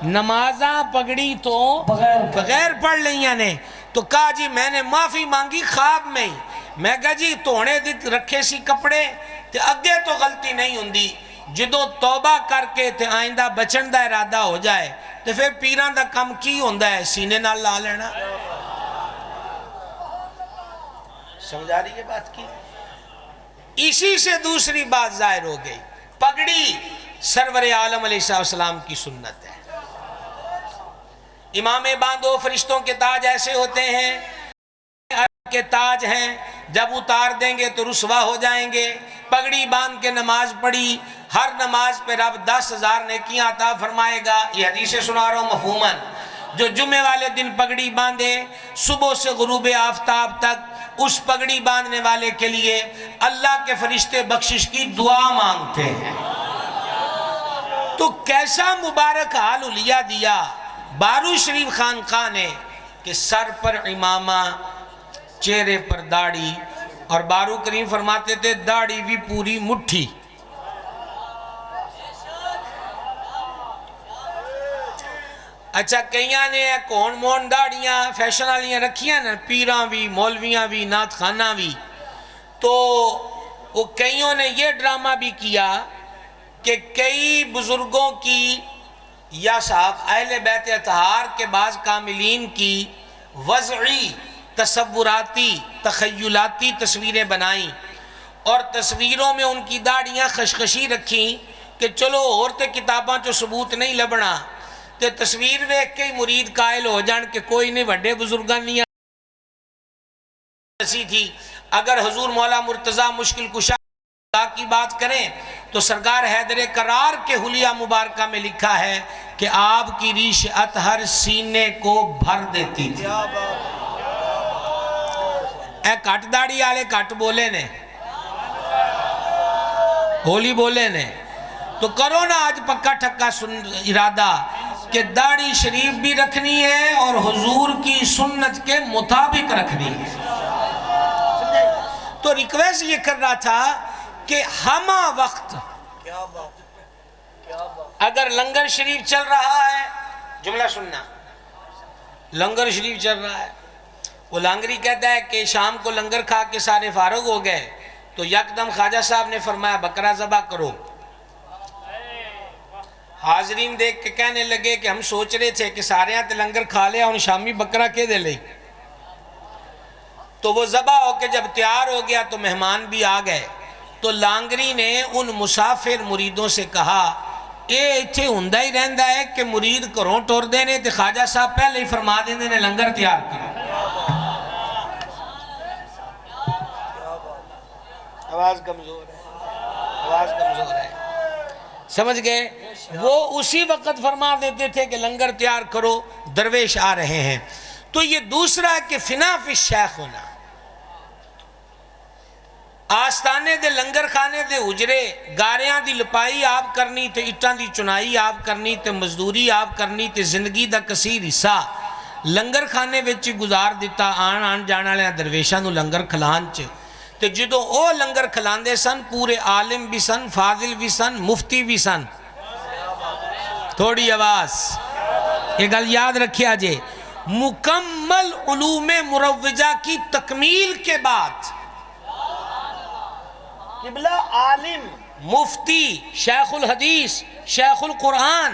نمازاں پگڑی تو بغیر پڑھ لیں یانے۔ تو کہا جی میں نے معافی مانگی خواب میں ہی، میں کہا جی توڑے رکھے سی کپڑے تے اگے تو غلطی نہیں ہوندی، جدوں توبہ کر کے تے آئندہ بچن دا ارادہ ہو جائے تے پھر پیران دا کم کی ہوندہ ہے سینے نال لا لینا۔ سمجھا رہی ہے بات کی؟ اسی سے دوسری بات ظاہر ہو گئی، پگڑی سرور عالم علیہ السلام کی سنت ہے۔ امام باندو فرشتوں کے تاج ایسے ہوتے ہیں، عرب کے تاج ہیں، جب اتار دیں گے تو رسوا ہو جائیں گے۔ پگڑی باندھ کے نماز پڑھی، ہر نماز پہ رب 10,000 نیکیاں عطا فرمائے گا۔ یہ حدیث سنا رہا ہوں مفہوماً۔ جو جمعے والے دن پگڑی باندھے صبح سے غروب آفتاب تک، اس پگڑی باندھنے والے کے لیے اللہ کے فرشتے بخشش کی دعا مانگتے ہیں۔ تو کیسا مبارک حال علیہ دیا بارو شریف خانقاہ نے کہ سر پر امامہ، چہرے پر داڑھی، اور بارو کریم فرماتے تھے داڑھی بھی پوری مٹھی۔ اچھا کئیاں نے کون مون داڑیاں فیشن والیاں رکھیاں نا، پیراں بھی، مولویاں بھی، نعت خانہ بھی، تو وہ کئیوں نے یہ ڈرامہ بھی کیا کہ کئی بزرگوں کی یا صاحب اہل بیت اطہار کے بعض کاملین کی وضعی، تصوراتی، تخیلاتی تصویریں بنائیں اور تصویروں میں ان کی داڑیاں خشخشی رکھیں کہ چلو عورتیں کتاباں چو ثبوت نہیں لبنا، تے تصویر ویکھ کے مرید قائل ہو جان کہ کوئی نہیں وڈے بزرگان نہیں ایسی تھی۔ اگر حضور مولا مرتضی مشکل کشا کی بات کریں تو سرکار حیدر کرار کے حلیہ مبارکہ میں لکھا ہے کہ آپ کی ریش اطہر سینے کو بھر دیتی تھی۔ اے کٹ داڑی آلے کٹ بولے نے، ہولی بولے نے، تو کرو نا آج پکا ٹھکا ارادہ کہ داڑھی شریف بھی رکھنی ہے اور حضور کی سنت کے مطابق رکھنی ہے۔ تو ریکویسٹ یہ کر رہا تھا کہ ہمہ وقت اگر لنگر شریف چل رہا ہے، جملہ سننا، لنگر شریف چل رہا ہے، وہ لانگری کہتا ہے کہ شام کو لنگر کھا کے سارے فارغ ہو گئے تو یکدم خواجہ صاحب نے فرمایا بکرا ذبح کرو۔ حاضرین دیکھ کے کہنے لگے کہ ہم سوچ رہے تھے کہ سارے ہاں تے لنگر کھا لیا ان شامی بکرا کے دے لئی۔ تو وہ ذبح ہو کے جب تیار ہو گیا تو مہمان بھی آ گئے، تو لانگری نے ان مسافر مریدوں سے کہا اے اتھے ہندہ ہی رہندہ ہے کہ مرید کروں ٹور دینے تے خواجہ صاحب پہلے ہی فرما دینے نے لنگر تیار کیا۔ آواز کمزور ہے، سمجھ گئے؟ وہ اسی وقت فرما دیتے تھے کہ لنگر تیار کرو، درویش آ رہے ہیں۔ تو یہ دوسرا ہے کہ فنا فی الشیخ ہونا، آستانے دے لنگر خانے دے اجرے گاریاں دی لپائی آپ کرنی تے اٹھاں دی چنائی آپ کرنی تے مزدوری آپ کرنی تے زندگی دا کثیر حصہ لنگر خانے وچ گزار دیتا آن جانا لیا درویشاں نو لنگر کھلان چ۔ تے جدوں او لنگر کھلاندے سن پورے عالم بھی سن، فاضل بھی سن، مفتی بھی سن۔ تھوڑی آواز یہ گل یاد رکھیا جے، مکمل علوم مروجہ کی تکمیل کے بعد قبلہ عالم، مفتی، شیخ الحدیث، شیخ القرآن،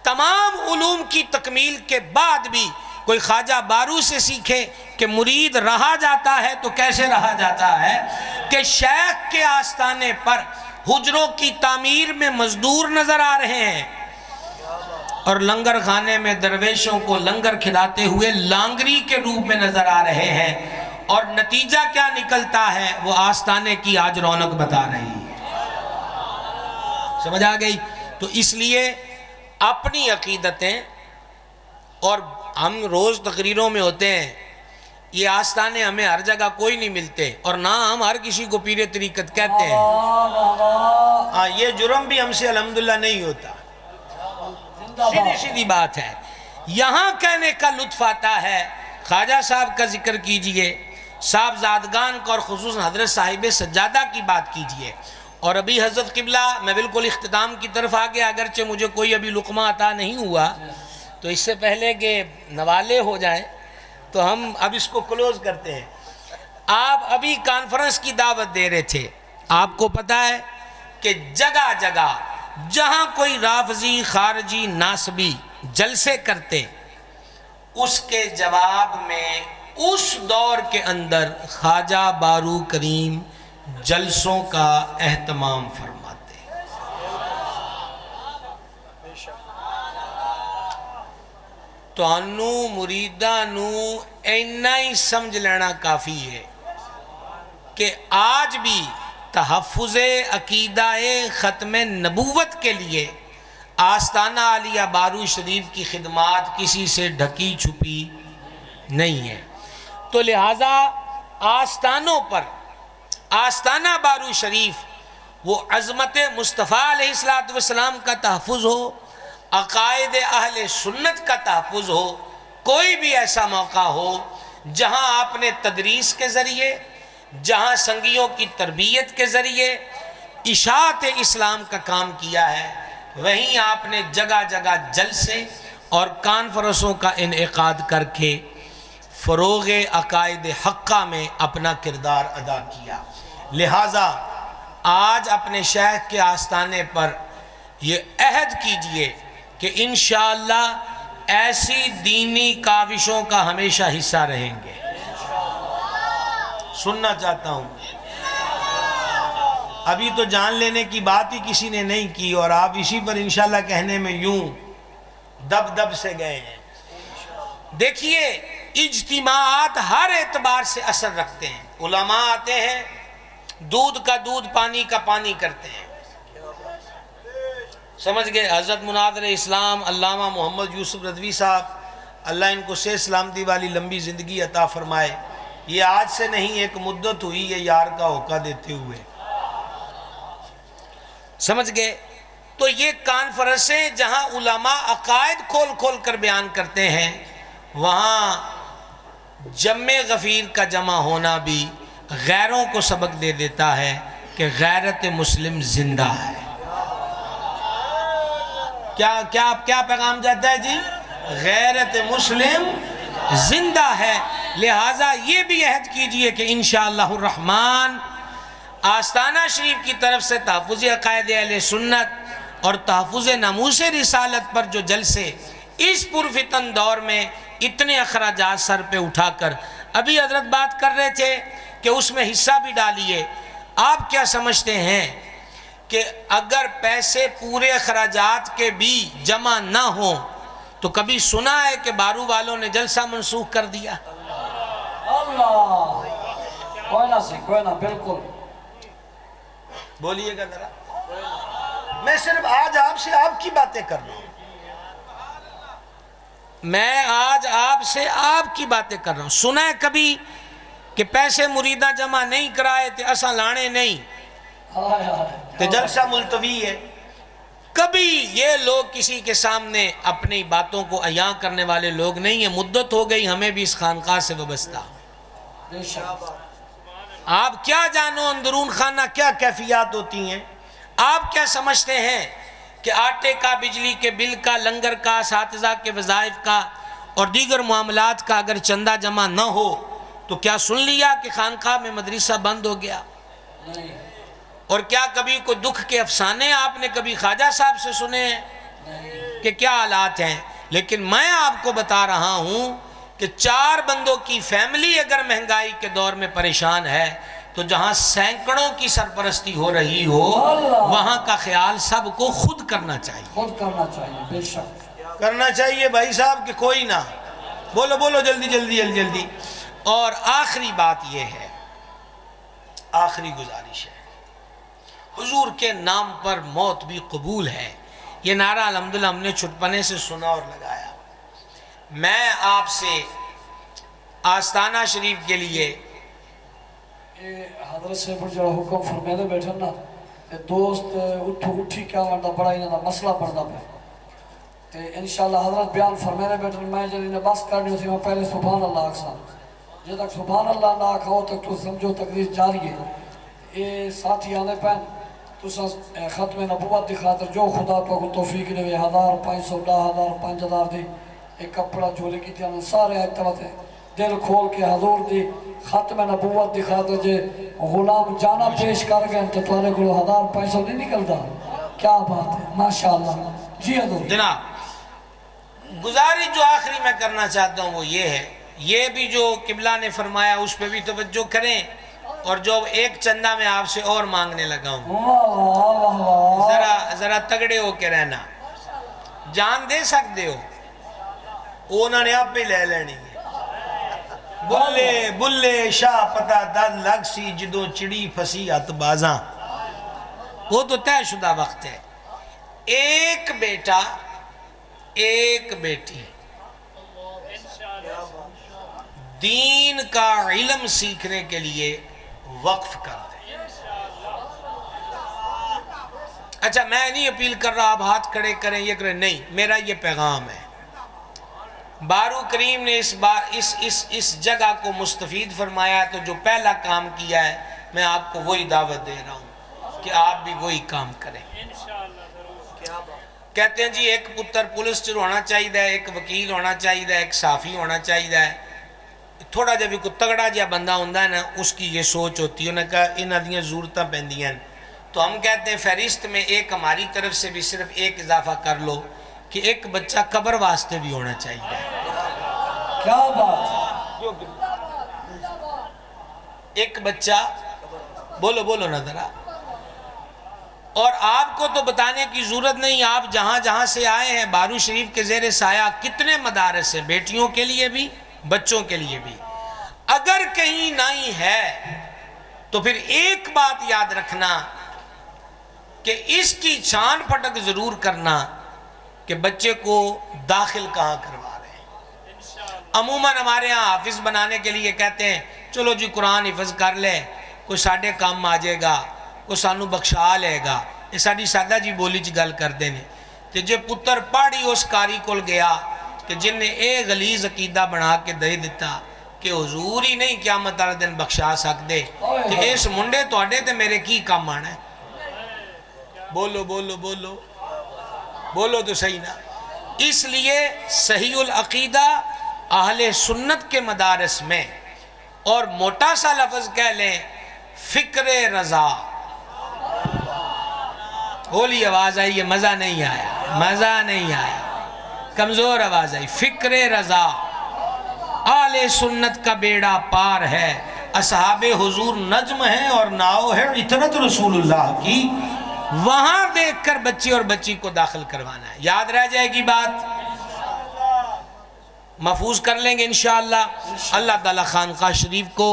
تمام علوم کی تکمیل کے بعد بھی کوئی خواجہ بارو سے سیکھے کہ مرید رہا جاتا ہے تو کیسے رہا جاتا ہے کہ شیخ کے آستانے پر حجروں کی تعمیر میں مزدور نظر آ رہے ہیں اور لنگر خانے میں درویشوں کو لنگر کھلاتے ہوئے لانگری کے روپ میں نظر آ رہے ہیں، اور نتیجہ کیا نکلتا ہے وہ آستانے کی آج رونق بتا رہی ہے۔ سمجھ آ گئی؟ تو اس لیے اپنی عقیدتیں، اور ہم روز تقریروں میں ہوتے ہیں، یہ آستانے ہمیں ہر جگہ کوئی نہیں ملتے، اور نہ ہم ہر کسی کو پیر طریقت کہتے ہیں۔ یہ جرم بھی ہم سے الحمدللہ نہیں ہوتا، سیدھی سیدھی بات ہے۔ یہاں کہنے کا لطف آتا ہے، خواجہ صاحب کا ذکر کیجئے، صاحب زادگان کا، اور خصوصاً حضرت صاحب سجادہ کی بات کیجئے، اور ابھی حضرت قبلہ میں بالکل اختتام کی طرف آ گیا، اگرچہ مجھے کوئی ابھی لقمہ عطا نہیں ہوا، تو اس سے پہلے کہ نوالے ہو جائیں تو ہم اب اس کو کلوز کرتے ہیں۔ آپ ابھی کانفرنس کی دعوت دے رہے تھے، آپ کو پتہ ہے کہ جگہ جگہ جہاں کوئی رافضی، خارجی، ناسبی جلسے کرتے، اس کے جواب میں اس دور کے اندر خواجہ بارو کریم جلسوں کا اہتمام فرماتے۔ تو انو مریدہ نو اینا ہی سمجھ لینا کافی ہے کہ آج بھی تحفظ عقیدہ ختم نبوت کے لیے آستانہ عالیہ بارو شریف کی خدمات کسی سے ڈھکی چھپی نہیں ہے۔ تو لہٰذا آستانوں پر، آستانہ بارو شریف وہ عظمت مصطفیٰ علیہ السلام کا تحفظ ہو، عقائد اہل سنت کا تحفظ ہو، کوئی بھی ایسا موقع ہو جہاں آپ نے تدریس کے ذریعے، جہاں سنگیوں کی تربیت کے ذریعے اشاعت اسلام کا کام کیا ہے، وہیں آپ نے جگہ جگہ جلسے اور کانفرنسوں کا انعقاد کر کے فروغ عقائد حقہ میں اپنا کردار ادا کیا۔ لہٰذا آج اپنے شیخ کے آستانے پر یہ عہد کیجئے کہ انشاءاللہ ایسی دینی کاوشوں کا ہمیشہ حصہ رہیں گے۔ سننا چاہتا ہوں، ابھی تو جان لینے کی بات ہی کسی نے نہیں کی، اور آپ اسی پر انشاءاللہ کہنے میں یوں دب دب سے گئے ہیں۔ دیکھیے، اجتماعات ہر اعتبار سے اثر رکھتے ہیں۔ علماء آتے ہیں، دودھ کا دودھ، پانی کا پانی کرتے ہیں، سمجھ گئے؟ حضرت مناظر اسلام علامہ محمد یوسف رضوی صاحب، اللہ ان کو صحت سلامتی والی لمبی زندگی عطا فرمائے، یہ آج سے نہیں ایک مدت ہوئی یہ یار کا ہوکہ دیتے ہوئے، سمجھ گئے؟ تو یہ کانفرنسیں جہاں علماء عقائد کھول کھول کر بیان کرتے ہیں، وہاں جمع غفیر کا جمع ہونا بھی غیروں کو سبق دے دیتا ہے کہ غیرت مسلم زندہ ہے۔ کیا پیغام جاتا ہے جی؟ غیرت مسلم زندہ ہے۔ لہٰذا یہ بھی عہد کیجئے کہ انشاءاللہ الرحمن آستانہ شریف کی طرف سے تحفظ عقائد اہل سنت اور تحفظ ناموس رسالت پر جو جلسے اس پرفتن دور میں اتنے اخراجات سر پہ اٹھا کر ابھی حضرت بات کر رہے تھے کہ اس میں حصہ بھی ڈالیے، آپ کیا سمجھتے ہیں کہ اگر پیسے پورے اخراجات کے بھی جمع نہ ہوں تو کبھی سنا ہے کہ بارو والوں نے جلسہ منسوخ کر دیا؟ اللہ، کوئی نہ بالکل بولیے گا ذرا۔ میں صرف آج آپ سے آپ کی باتیں کر رہا ہوں، میں آج آپ سے آپ کی باتیں کر رہا ہوں۔ سنا ہے کبھی کہ پیسے مریدہ جمع نہیں کرائے تھے، اساں لانے نہیں کہ جلسہ ملتوی ہے؟ کبھی یہ لوگ کسی کے سامنے اپنی باتوں کو عیاں کرنے والے لوگ نہیں ہیں۔ مدت ہو گئی ہمیں بھی اس خانقاہ سے وابستہ، آپ کیا جانو اندرون خانہ کیا کیفیات ہوتی ہیں؟ آپ کیا سمجھتے ہیں کہ آٹے کا، بجلی کے بل کا، لنگر کا، اساتذہ کے وظائف کا اور دیگر معاملات کا اگر چندہ جمع نہ ہو تو کیا سن لیا کہ خانقاہ میں مدرسہ بند ہو گیا؟ اور کیا کبھی کوئی دکھ کے افسانے آپ نے کبھی خواجہ صاحب سے سنے ہیں کہ کیا حالات ہیں؟ لیکن میں آپ کو بتا رہا ہوں کہ 4 بندوں کی فیملی اگر مہنگائی کے دور میں پریشان ہے تو جہاں سینکڑوں کی سرپرستی ہو رہی ہو وہاں کا خیال سب کو خود کرنا چاہیے، خود کرنا چاہیے، بے شک کرنا چاہیے بھائی صاحب کہ کوئی نہ بولو بولو جلدی جلدی جلدی جلدی۔ اور آخری بات یہ ہے، آخری گزارش ہے، حضور کے نام پر موت بھی قبول ہے، یہ نعرہ الحمدللہ ہم نے چھٹپنے سے سنا اور لگایا۔ میں آپ سے آستانہ شریف کے لیے حضرت سے جو حکم فرمیدے بیٹھے نا دوست اٹھی کیا ورنہ بڑا انہوں نے مسئلہ پڑھنا پہ انشاءاللہ حضرت بیان فرمیدے بیٹھے میں جب انہیں بس کرنی ہوتی میں پہلے سبحان اللہ آکسان جب تک سبحان اللہ نہ آکھاؤ تک تو سمجھو تقدیر جاری ہے۔ یہ ساتھی آنے پہن تو ختم نبوت دی خاطر جو خدا تو کو توفیق دے 1500 10,000 5,000 دی ایک کپڑا جھولے کی تھی سارے اتوات دل کھول کے حضور دی ختم نبوت دی خاطر جے غلام جانا پیش کر گئے تو تمہارے کو 1500 نہیں نکلتا، کیا بات ہے ماشاءاللہ۔ جی حضور جناب گزارش جو آخری میں کرنا چاہتا ہوں وہ یہ ہے، یہ بھی جو قبلہ نے فرمایا اس پہ بھی توجہ کریں، اور جو ایک چندہ میں آپ سے اور مانگنے لگا ہوں ذرا تگڑے ہو کے رہنا، جان دے سکتے ہو وہ انہوں نے آپ پہ لے لینی ہے۔ بلے بلے شاہ پتہ دل لگ سی جدوں چڑی پھسی ہت بازاں، وہ تو طے شدہ وقت ہے۔ ایک بیٹا ایک بیٹی دین کا علم سیکھنے کے لیے وقف کر دیں۔ اچھا میں نہیں اپیل کر رہا آپ ہاتھ کھڑے کریں یہ کریں، نہیں، میرا یہ پیغام ہے۔ بارو کریم نے اس جگہ کو مستفید فرمایا تو جو پہلا کام کیا ہے میں آپ کو وہی دعوت دے رہا ہوں کہ آپ بھی وہی کام کریں۔ کہتے ہیں جی ایک پتر پولیس چر ہونا چاہیے، ایک وکیل ہونا چاہیے، ایک صحافی ہونا چاہیے، تھوڑا جب بھی کوئی تگڑا جا بندہ ہوندہ ہے نا اس کی یہ سوچ ہوتی ہے، انہوں نے کہا انہاں دیاں ضرورتاں پہندیاں، تو ہم کہتے ہیں فہرست میں ایک ہماری طرف سے بھی صرف ایک اضافہ کر لو کہ ایک بچہ قبر واسطے بھی ہونا چاہیے۔ کیا بات، ایک بچہ بولو بولو نا ذرا۔ اور آپ کو تو بتانے کی ضرورت نہیں، آپ جہاں جہاں سے آئے ہیں بارو شریف کے زیر سایہ کتنے مدارس ہیں، بیٹیوں کے لیے بھی بچوں کے لیے بھی۔ اگر کہیں نہیں ہے تو پھر ایک بات یاد رکھنا کہ اس کی چھان پھٹک ضرور کرنا کہ بچے کو داخل کہاں کروا رہے ہیں۔ عموماً ہمارے ہاں حافظ بنانے کے لیے کہتے ہیں چلو جی قرآن حفظ کر لے، کوئی ساڑھے کام آ جائے گا، کوئی سانو بخشا لے گا، یہ ساڑھی سادہ جی بولی چ گل کر دینے۔ تو جے پتر پاڑی اس کاری کول گیا کہ جن نے ایک غلیظ عقیدہ بنا کے دے دیتا کہ حضور ہی نہیں قیامت والے دن بخشا سکتے کہ اس منڈے توڑے تے میرے کی کام آنا ہے؟ بولو بولو بولو بولو تو صحیح نا۔ اس لیے صحیح العقیدہ اہل سنت کے مدارس میں، اور موٹا سا لفظ کہہ لیں فکر رضا، ہولی آواز آئی ہے، مزہ نہیں آیا، مزہ نہیں آیا، کمزور آواز آئی، فکر رضا اہل سنت کا بیڑا پار ہے، اصحاب حضور نجم ہیں اور ناؤ ہے اطرت رسول اللہ کی، وہاں دیکھ کر بچی اور بچی کو داخل کروانا ہے۔ یاد رہ جائے گی بات، محفوظ کر لیں گے انشاءاللہ۔ اللہ تعالیٰ خانقاہ شریف کو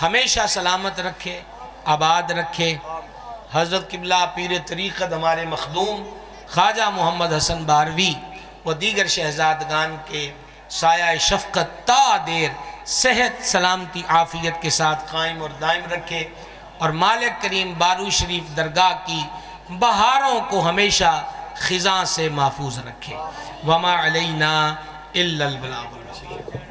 ہمیشہ سلامت رکھے، آباد رکھے۔ حضرت قبلہ پیر طریقت ہمارے مخدوم خواجہ محمد حسن باروی و دیگر شہزادگان کے سایہ شفقت تا دیر صحت سلامتی عافیت کے ساتھ قائم اور دائم رکھے، اور مالک کریم بارو شریف درگاہ کی بہاروں کو ہمیشہ خزاں سے محفوظ رکھے۔ وما علینا الا البلاغ المبین۔